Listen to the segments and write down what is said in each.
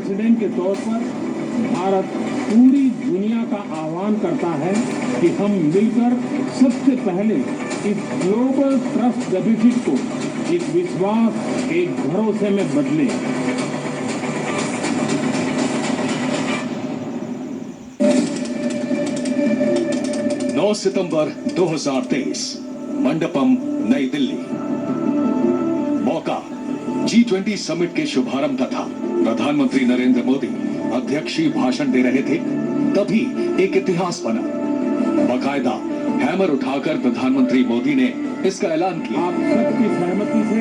President के तौर पर भारत पूरी दुनिया का आह्वान करता है कि हम मिलकर सबसे पहले इस ग्लोबल ट्रस्ट डेफिसिट को एक विश्वास, एक भरोसे में बदलें। 9 सितंबर 2023, मंडपम, नई दिल्ली। मौका G20 समिट के शुभारंभ का था। प्रधानमंत्री नरेंद्र मोदी अध्यक्षीय भाषण दे रहे थे। तभी एक इतिहास बना। बाकायदा हैमर उठाकर प्रधानमंत्री मोदी ने इसका ऐलान किया। आप सबकी सहमति से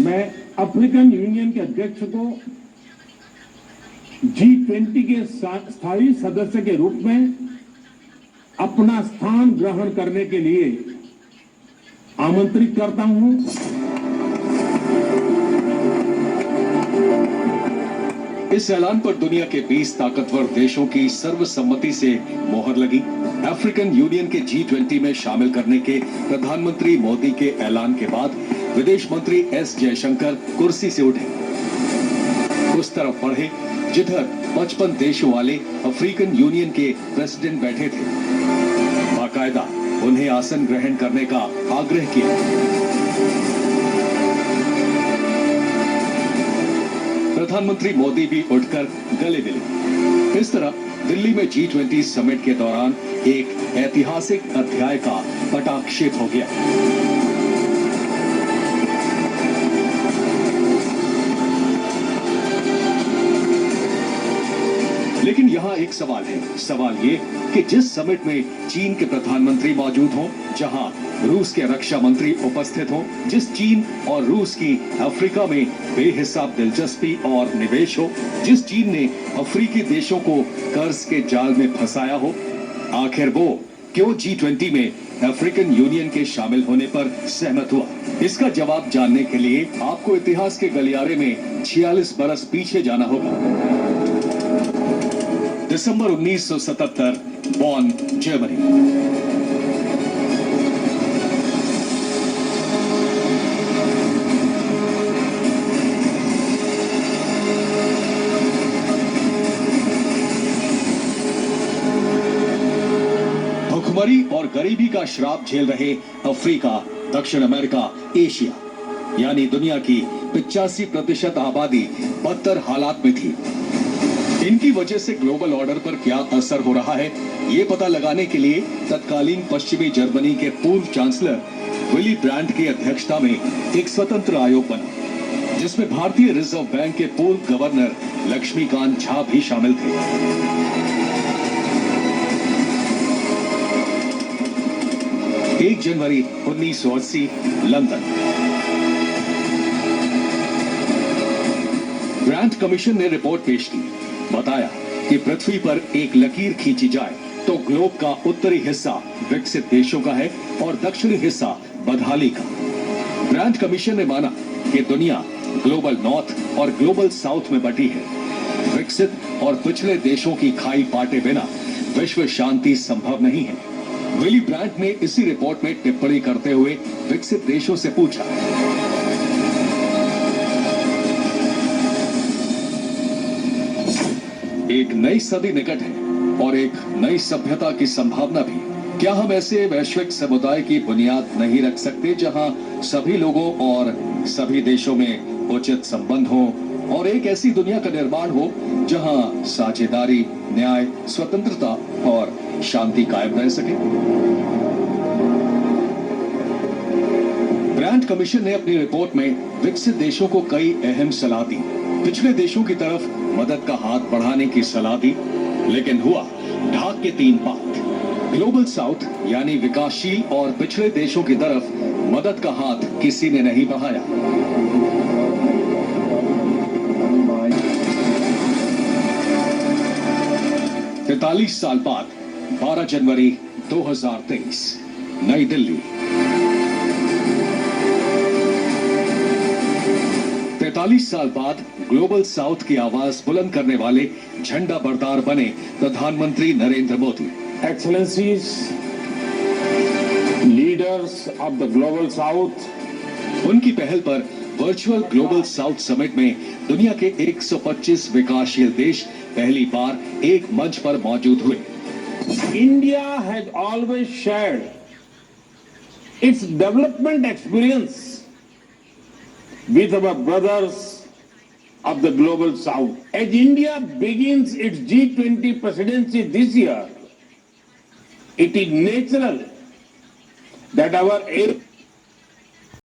मैं अफ्रीकन यूनियन के अध्यक्ष को G20 के स्थायी सदस्य के रूप में अपना स्थान ग्रहण करने के लिए आमंत्रित करता हूं। इस ऐलान पर दुनिया के 20 ताकतवर देशों की सर्वसम्मति से मोहर लगी। अफ्रीकन यूनियन के G20 में शामिल करने के प्रधानमंत्री मोदी के ऐलान के बाद विदेश मंत्री S जयशंकर कुर्सी से उठे, उस तरफ बढ़े जिधर 55 देशों वाले अफ्रीकन यूनियन के प्रेसिडेंट बैठे थे। बाकायदा उन्हें आसन ग्रहण करने का आग्रह किया। प्रधानमंत्री मोदी भी उठकर गले मिले। इस तरह दिल्ली में G20 समिट के दौरान एक ऐतिहासिक अध्याय का पटाक्षेप हो गया। लेकिन यहाँ एक सवाल है। सवाल ये कि जिस समिट में चीन के प्रधानमंत्री मौजूद हों, जहाँ रूस के रक्षा मंत्री उपस्थित हों, जिस चीन और रूस की अफ्रीका में बेहिसाब दिलचस्पी और निवेश हो, जिस चीन ने अफ्रीकी देशों को कर्ज के जाल में फंसाया हो, आखिर वो क्यों G20 में अफ्रीकन यूनियन के शामिल होने पर सहमत हुआ? इसका जवाब जानने के लिए आपको इतिहास के गलियारे में 46 बरस पीछे जाना होगा। दिसंबर 1977, बॉन, जर्मनी। भुखमरी और गरीबी का श्राप झेल रहे अफ्रीका, दक्षिण अमेरिका, एशिया यानी दुनिया की 85% आबादी बदतर हालात में थी। इनकी वजह से ग्लोबल ऑर्डर पर क्या असर हो रहा है, ये पता लगाने के लिए तत्कालीन पश्चिमी जर्मनी के पूर्व चांसलर विली ब्रांड की अध्यक्षता में एक स्वतंत्र आयोग बना, जिसमें भारतीय रिजर्व बैंक के पूर्व गवर्नर लक्ष्मीकांत झा भी शामिल थे। 1 जनवरी 1980, लंदन। ब्रांड कमीशन ने रिपोर्ट पेश की। बताया कि पृथ्वी पर एक लकीर खींची जाए तो ग्लोब का उत्तरी हिस्सा विकसित देशों का है और दक्षिणी हिस्सा बदहाली का। ब्रांड कमीशन ने माना कि दुनिया ग्लोबल नॉर्थ और ग्लोबल साउथ में बटी है। विकसित और पिछड़े देशों की खाई पाटे बिना विश्व शांति संभव नहीं है। विली ब्रांड ने इसी रिपोर्ट में टिप्पणी करते हुए विकसित देशों से पूछा, एक नई सदी निकट है और एक नई सभ्यता की संभावना भी। क्या हम ऐसे वैश्विक समुदाय की बुनियाद नहीं रख सकते जहां सभी लोगों और सभी देशों में उचित संबंध हो और एक ऐसी दुनिया का निर्माण हो जहां साझेदारी, न्याय, स्वतंत्रता और शांति कायम रह सके? ब्रांड कमीशन ने अपनी रिपोर्ट में विकसित देशों को कई अहम सलाह दी। पिछले देशों की तरफ मदद का हाथ बढ़ाने की सलाह दी, लेकिन हुआ ढाक के 3 पात। ग्लोबल साउथ यानी विकासशील और पिछड़े देशों की तरफ मदद का हाथ किसी ने नहीं बढ़ाया। तैतालीस साल बाद 12 जनवरी 2023, नई दिल्ली। 43 साल बाद ग्लोबल साउथ की आवाज बुलंद करने वाले झंडा बरदार बने प्रधानमंत्री Narendra Modi. Excellencies, leaders of the Global South, उनकी पहल पर वर्चुअल ग्लोबल साउथ समिट में दुनिया के 125 विकासशील देश पहली बार एक मंच पर मौजूद हुए। India has always shared its development experience with our brothers of the global south. As India begins its G20 presidency this year, it is natural that our